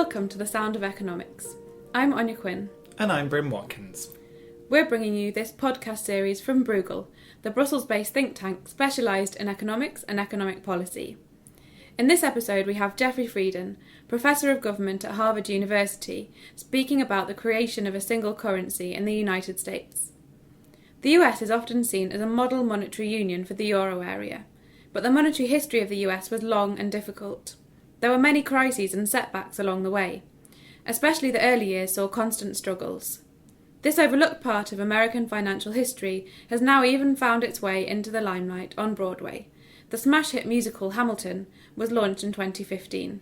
Welcome to The Sound of Economics. I'm Áine Quinn. And I'm Bryn Watkins. We're bringing you this podcast series from Bruegel, the Brussels-based think tank specialised in economics and economic policy. In this episode we have Jeffry Frieden, Professor of Government at Harvard University, speaking about the creation of a single currency in the United States. The US is often seen as a model monetary union for the euro area, but the monetary history of the US was long and difficult. There were many crises and setbacks along the way. Especially the early years saw constant struggles. This overlooked part of American financial history has now even found its way into the limelight on Broadway. The smash hit musical Hamilton was launched in 2015.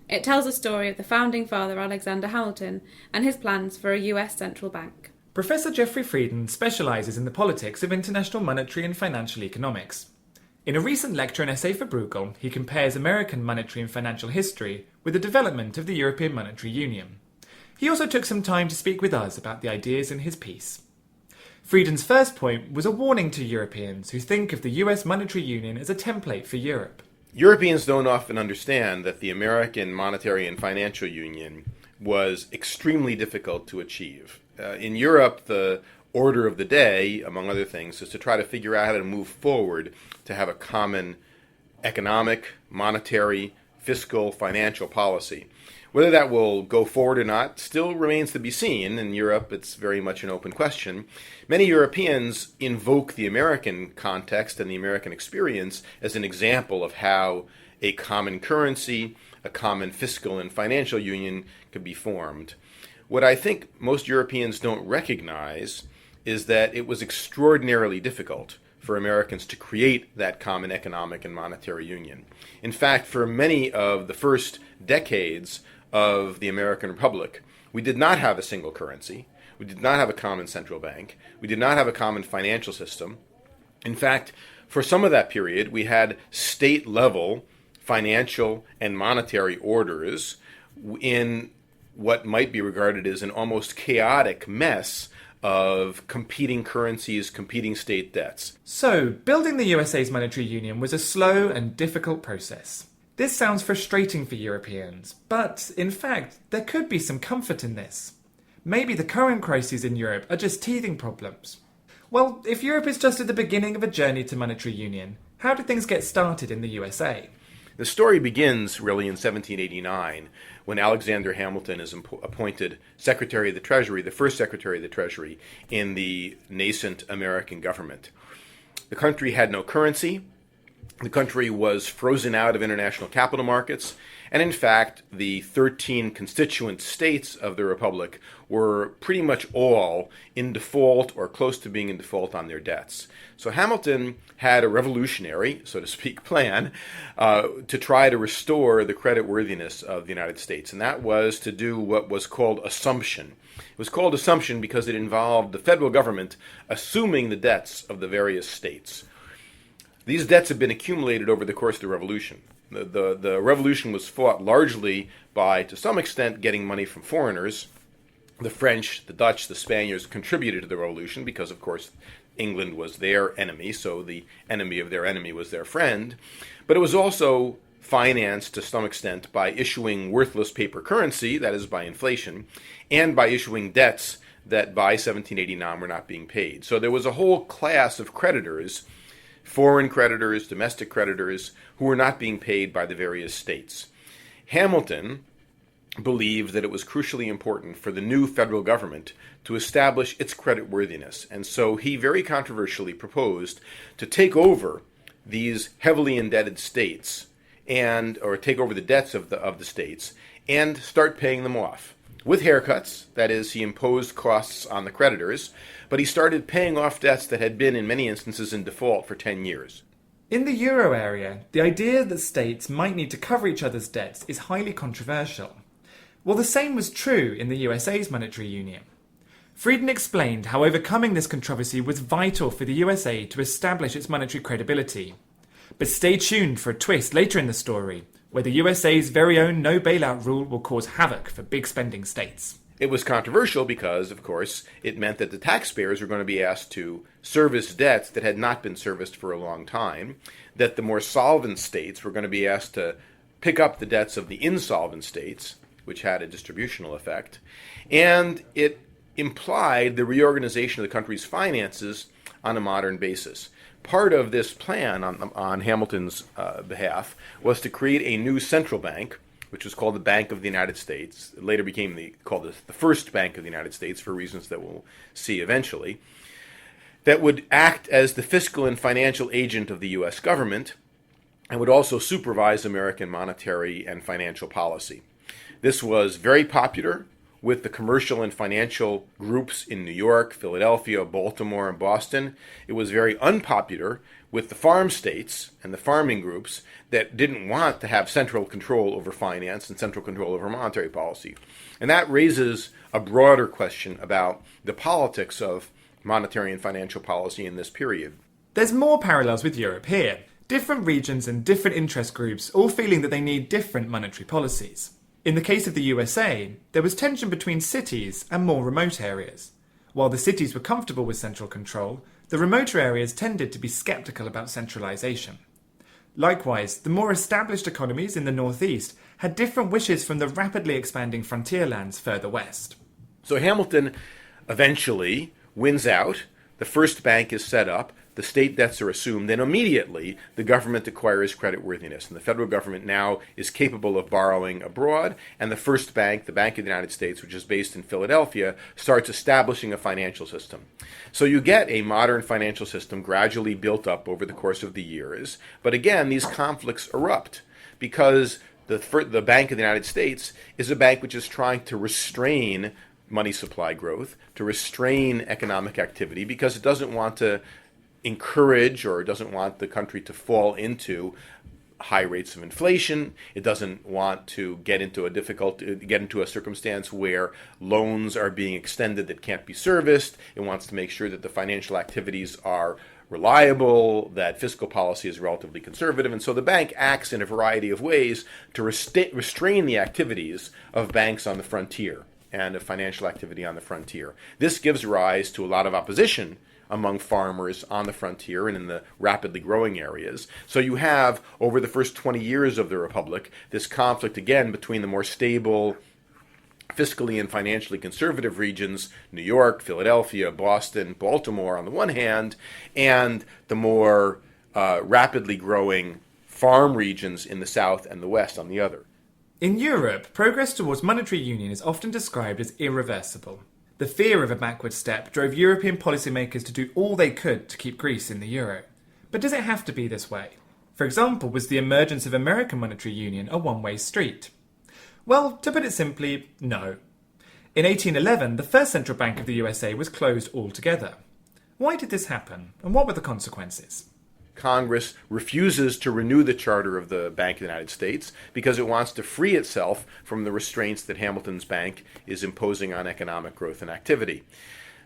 It tells the story of the founding father Alexander Hamilton and his plans for a US central bank. Professor Jeffry Frieden specialises in the politics of international monetary and financial economics. In a recent lecture and essay for Bruegel, he compares American monetary and financial history with the development of the European Monetary Union. He also took some time to speak with us about the ideas in his piece. Frieden's first point was a warning to Europeans who think of the US Monetary Union as a template for Europe. Europeans don't often understand that the American Monetary and Financial Union was extremely difficult to achieve. In Europe, the order of the day, among other things, is to try to figure out how to move forward to have a common economic, monetary, fiscal, financial policy. Whether that will go forward or not still remains to be seen. In Europe, it's very much an open question. Many Europeans invoke the American context and the American experience as an example of how a common currency, a common fiscal and financial union could be formed. What I think most Europeans don't recognize is that it was extraordinarily difficult for Americans to create that common economic and monetary union. In fact, for many of the first decades of the American Republic, we did not have a single currency. We did not have a common central bank. We did not have a common financial system. In fact, for some of that period, we had state-level financial and monetary orders in what might be regarded as an almost chaotic mess of competing currencies, competing state debts. So, building the USA's monetary union was a slow and difficult process. This sounds frustrating for Europeans, but in fact, there could be some comfort in this. Maybe the current crises in Europe are just teething problems. Well, if Europe is just at the beginning of a journey to monetary union, how did things get started in the USA? The story begins really in 1789 when Alexander Hamilton is appointed Secretary of the Treasury, the first Secretary of the Treasury in the nascent American government. The country had no currency. The country was frozen out of international capital markets. And in fact, the 13 constituent states of the Republic were pretty much all in default or close to being in default on their debts. So Hamilton had a revolutionary, so to speak, plan to try to restore the creditworthiness of the United States. And that was to do what was called assumption. It was called assumption because it involved the federal government assuming the debts of the various states. These debts had been accumulated over the course of the Revolution. The revolution was fought largely by, to some extent, getting money from foreigners. The French, the Dutch, the Spaniards contributed to the revolution because, of course, England was their enemy, so the enemy of their enemy was their friend. But it was also financed to some extent by issuing worthless paper currency, that is by inflation, and by issuing debts that by 1789 were not being paid. So there was a whole class of creditors, foreign creditors, domestic creditors, who were not being paid by the various states. Hamilton believed that it was crucially important for the new federal government to establish its creditworthiness, and so he very controversially proposed to take over these heavily indebted states or take over the debts of the states and start paying them off. With haircuts, that is, he imposed costs on the creditors, but he started paying off debts that had been, in many instances, in default for 10 years. In the euro area, the idea that states might need to cover each other's debts is highly controversial. Well, the same was true in the USA's monetary union. Frieden explained how overcoming this controversy was vital for the USA to establish its monetary credibility. But stay tuned for a twist later in the story, where the USA's very own no bailout rule will cause havoc for big spending states. It was controversial because, of course, it meant that the taxpayers were going to be asked to service debts that had not been serviced for a long time, that the more solvent states were going to be asked to pick up the debts of the insolvent states, which had a distributional effect, and it implied the reorganization of the country's finances on a modern basis. Part of this plan on Hamilton's behalf was to create a new central bank, which was called the Bank of the United States. It later became called the First Bank of the United States for reasons that we'll see eventually, that would act as the fiscal and financial agent of the U.S. government and would also supervise American monetary and financial policy. This was very popular with the commercial and financial groups in New York, Philadelphia, Baltimore, and Boston. It was very unpopular with the farm states and the farming groups that didn't want to have central control over finance and central control over monetary policy. And that raises a broader question about the politics of monetary and financial policy in this period. There's more parallels with Europe here. Different regions and different interest groups all feeling that they need different monetary policies. In the case of the USA, there was tension between cities and more remote areas. While the cities were comfortable with central control, the remoter areas tended to be sceptical about centralisation. Likewise, the more established economies in the northeast had different wishes from the rapidly expanding frontier lands further west. So Hamilton eventually wins out, the first bank is set up, the state debts are assumed, then immediately the government acquires creditworthiness. And the federal government now is capable of borrowing abroad, and the first bank, the Bank of the United States, which is based in Philadelphia, starts establishing a financial system. So you get a modern financial system gradually built up over the course of the years. But again, these conflicts erupt because the Bank of the United States is a bank which is trying to restrain money supply growth, to restrain economic activity, because it doesn't want to encourage or doesn't want the country to fall into high rates of inflation. It doesn't want to get into a circumstance where loans are being extended that can't be serviced. It wants to make sure that the financial activities are reliable, that fiscal policy is relatively conservative. And so the bank acts in a variety of ways to restrain the activities of banks on the frontier and of financial activity on the frontier. This gives rise to a lot of opposition among farmers on the frontier and in the rapidly growing areas. So you have, over the first 20 years of the Republic, this conflict again between the more stable, fiscally and financially conservative regions, New York, Philadelphia, Boston, Baltimore on the one hand, and the more rapidly growing farm regions in the South and the West on the other. In Europe, progress towards monetary union is often described as irreversible. The fear of a backward step drove European policymakers to do all they could to keep Greece in the euro. But does it have to be this way? For example, was the emergence of American monetary union a one-way street? Well, to put it simply, no. In 1811, the first central bank of the USA was closed altogether. Why did this happen, and what were the consequences? Congress refuses to renew the charter of the Bank of the United States because it wants to free itself from the restraints that Hamilton's bank is imposing on economic growth and activity.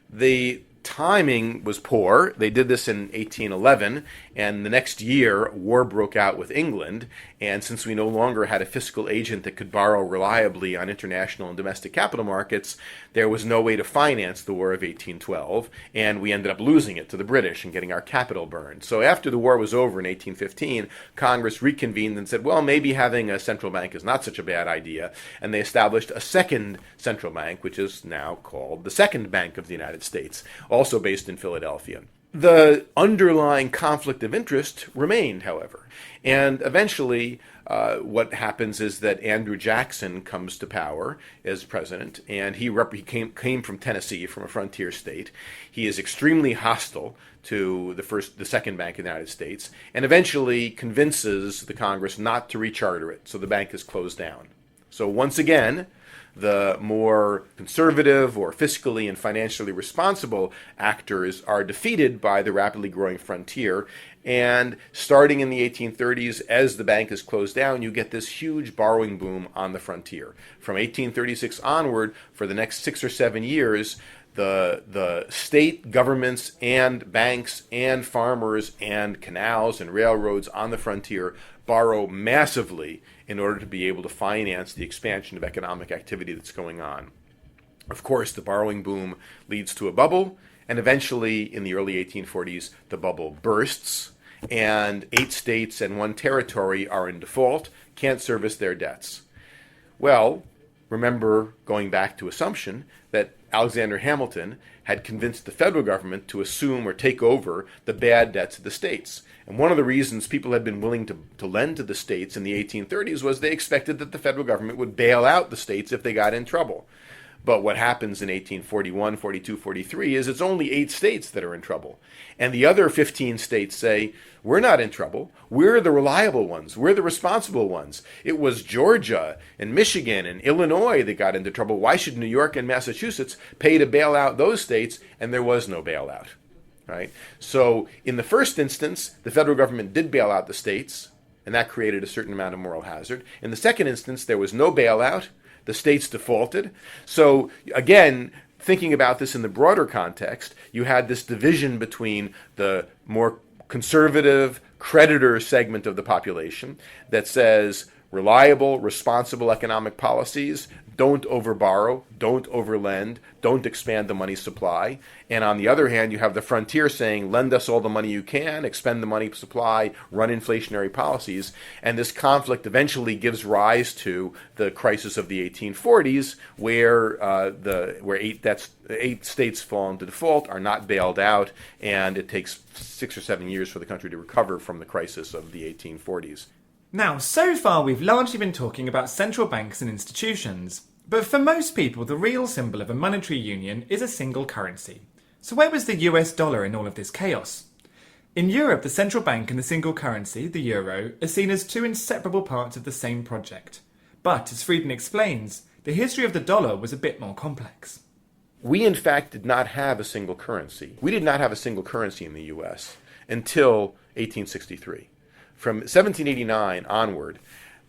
The timing was poor. They did this in 1811, and the next year, war broke out with England, and since we no longer had a fiscal agent that could borrow reliably on international and domestic capital markets, there was no way to finance the War of 1812, and we ended up losing it to the British and getting our capital burned. So after the war was over in 1815, Congress reconvened and said, well, maybe having a central bank is not such a bad idea, and they established a second central bank, which is now called the Second Bank of the United States, also based in Philadelphia. The underlying conflict of interest remained, however, and eventually what happens is that Andrew Jackson comes to power as president, and he came from Tennessee, from a frontier state. He is extremely hostile to the Second Bank of the United States, and eventually convinces the Congress not to recharter it, so the bank is closed down. So once again, the more conservative or fiscally and financially responsible actors are defeated by the rapidly growing frontier. And starting in the 1830s, as the bank is closed down, you get this huge borrowing boom on the frontier. From 1836 onward, for the next 6 or 7 years, the state governments and banks and farmers and canals and railroads on the frontier borrow massively in order to be able to finance the expansion of economic activity that's going on. Of course, the borrowing boom leads to a bubble, and eventually, in the early 1840s, the bubble bursts, and 8 states and 1 territory are in default, can't service their debts. Well, remember, going back to assumption, that Alexander Hamilton had convinced the federal government to assume or take over the bad debts of the states. And one of the reasons people had been willing to lend to the states in the 1830s was they expected that the federal government would bail out the states if they got in trouble. But what happens in 1841, 42, 43 is it's only 8 states that are in trouble. And the other 15 states say, we're not in trouble. We're the reliable ones. We're the responsible ones. It was Georgia and Michigan and Illinois that got into trouble. Why should New York and Massachusetts pay to bail out those states? And there was no bailout. Right? So in the first instance, the federal government did bail out the states, and that created a certain amount of moral hazard. In the second instance, there was no bailout. The states defaulted. So again, thinking about this in the broader context, you had this division between the more conservative creditor segment of the population that says reliable, responsible economic policies, don't overborrow, don't overlend, don't expand the money supply. And on the other hand, you have the frontier saying, lend us all the money you can, expend the money supply, run inflationary policies. And this conflict eventually gives rise to the crisis of the 1840s, where 8 states fall into default, are not bailed out, and it takes 6 or 7 years for the country to recover from the crisis of the 1840s. Now, so far we've largely been talking about central banks and institutions, but for most people the real symbol of a monetary union is a single currency. So where was the US dollar in all of this chaos? In Europe, the central bank and the single currency, the euro, are seen as 2 inseparable parts of the same project. But, as Frieden explains, the history of the dollar was a bit more complex. We, in fact, did not have a single currency. We did not have a single currency in the US until 1863. From 1789 onward,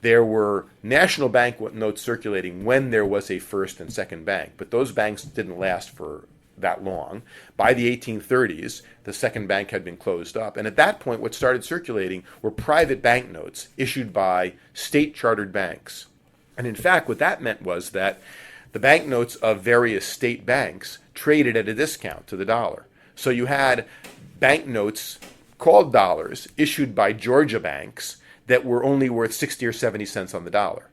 there were national bank notes circulating when there was a first and second bank, but those banks didn't last for that long. By the 1830s, the second bank had been closed up, and at that point what started circulating were private banknotes issued by state-chartered banks. And in fact, what that meant was that the banknotes of various state banks traded at a discount to the dollar. So you had banknotes called dollars issued by Georgia banks that were only worth 60 or 70 cents on the dollar.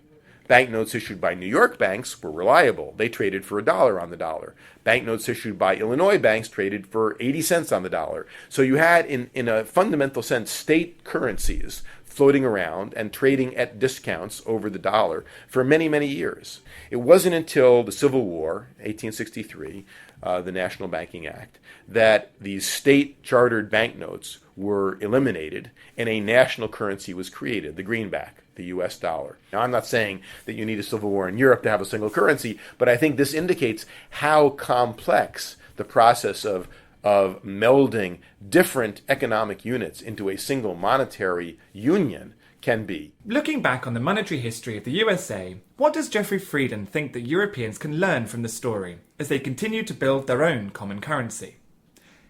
Banknotes issued by New York banks were reliable. They traded for $1 on the dollar. Banknotes issued by Illinois banks traded for 80 cents on the dollar. So you had, in a fundamental sense, state currencies floating around and trading at discounts over the dollar for many, many years. It wasn't until the Civil War, 1863, the National Banking Act, that these state-chartered banknotes were eliminated and a national currency was created, the greenback, the US dollar. Now, I'm not saying that you need a civil war in Europe to have a single currency, but I think this indicates how complex the process of melding different economic units into a single monetary union can be. Looking back on the monetary history of the USA, what does Jeffry Frieden think that Europeans can learn from the story as they continue to build their own common currency?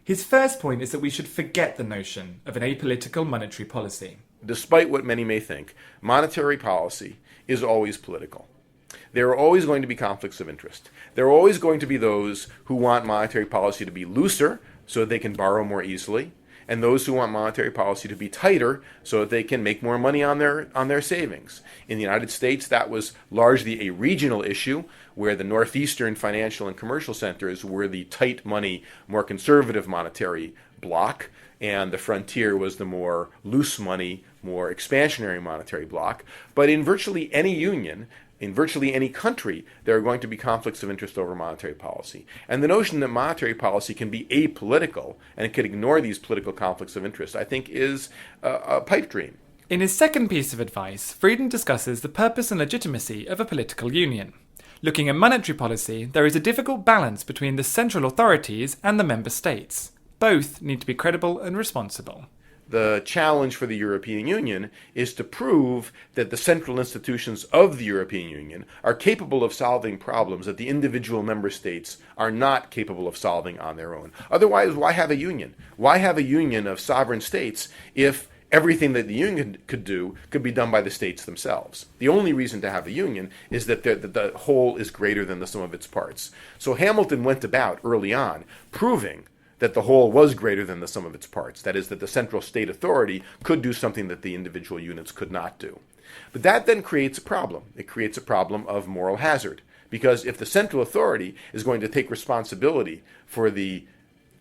His first point is that we should forget the notion of an apolitical monetary policy. Despite what many may think, monetary policy is always political. There are always going to be conflicts of interest. There are always going to be those who want monetary policy to be looser so that they can borrow more easily, and those who want monetary policy to be tighter so that they can make more money on their savings. In the United States, that was largely a regional issue, where the northeastern financial and commercial centers were the tight money, more conservative monetary bloc, and the frontier was the more loose money, more expansionary monetary bloc. But in virtually any union, in virtually any country, there are going to be conflicts of interest over monetary policy. And the notion that monetary policy can be apolitical and it can ignore these political conflicts of interest, I think, is a pipe dream. In his second piece of advice, Frieden discusses the purpose and legitimacy of a political union. Looking at monetary policy, there is a difficult balance between the central authorities and the member states. Both need to be credible and responsible. The challenge for the European Union is to prove that the central institutions of the European Union are capable of solving problems that the individual member states are not capable of solving on their own. Otherwise, why have a union? Why have a union of sovereign states if everything that the union could do could be done by the states themselves? The only reason to have a union is that the whole is greater than the sum of its parts. So Hamilton went about early on proving that the whole was greater than the sum of its parts. That is, that the central state authority could do something that the individual units could not do. But that then creates a problem. It creates a problem of moral hazard. Because if the central authority is going to take responsibility for the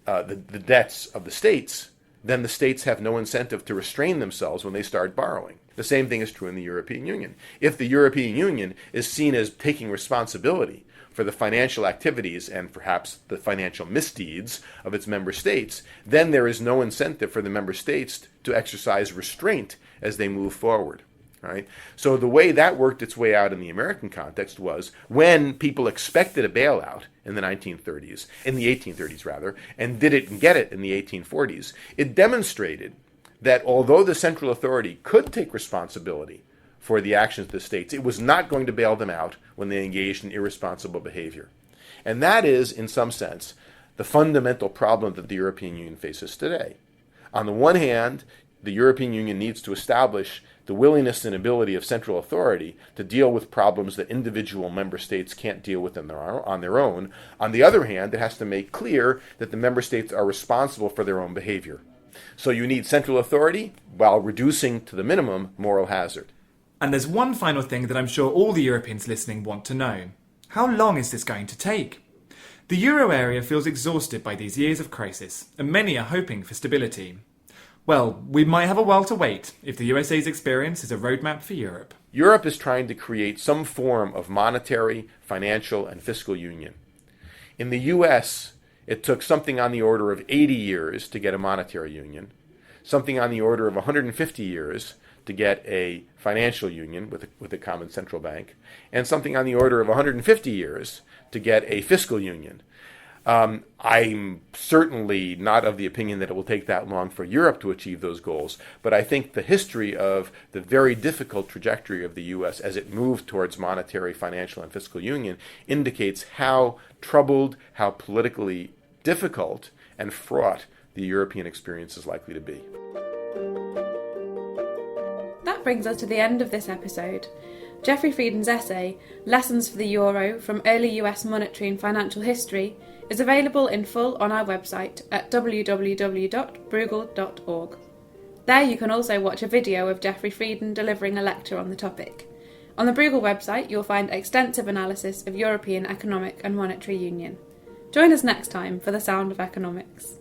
debts of the states, then the states have no incentive to restrain themselves when they start borrowing. The same thing is true in the European Union. If the European Union is seen as taking responsibility for the financial activities and perhaps the financial misdeeds of its member states, then there is no incentive for the member states to exercise restraint as they move forward. Right? So the way that worked its way out in the American context was when people expected a bailout in the 1830s rather, and didn't get it in the 1840s, it demonstrated that although the central authority could take responsibility for the actions of the states, it was not going to bail them out when they engaged in irresponsible behavior. And that is, in some sense, the fundamental problem that the European Union faces today. On the one hand, the European Union needs to establish the willingness and ability of central authority to deal with problems that individual member states can't deal with on their own. On the other hand, it has to make clear that the member states are responsible for their own behavior. So you need central authority while reducing to the minimum moral hazard. And there's one final thing that I'm sure all the Europeans listening want to know. How long is this going to take? The euro area feels exhausted by these years of crisis, and many are hoping for stability. Well, we might have a while to wait if the USA's experience is a roadmap for Europe. Europe is trying to create some form of monetary, financial, and fiscal union. In the US, it took something on the order of 80 years to get a monetary union, something on the order of 150 years to get a financial union with a common central bank, and something on the order of 150 years to get a fiscal union. I'm certainly not of the opinion that it will take that long for Europe to achieve those goals, but I think the history of the very difficult trajectory of the U.S. as it moved towards monetary, financial, and fiscal union indicates how troubled, how politically difficult and fraught the European experience is likely to be. That brings us to the end of this episode. Jeffry Frieden's essay, Lessons for the Euro from Early US Monetary and Financial History, is available in full on our website at www.bruegel.org. There you can also watch a video of Jeffry Frieden delivering a lecture on the topic. On the Bruegel website you'll find extensive analysis of European economic and monetary union. Join us next time for The Sound of Economics.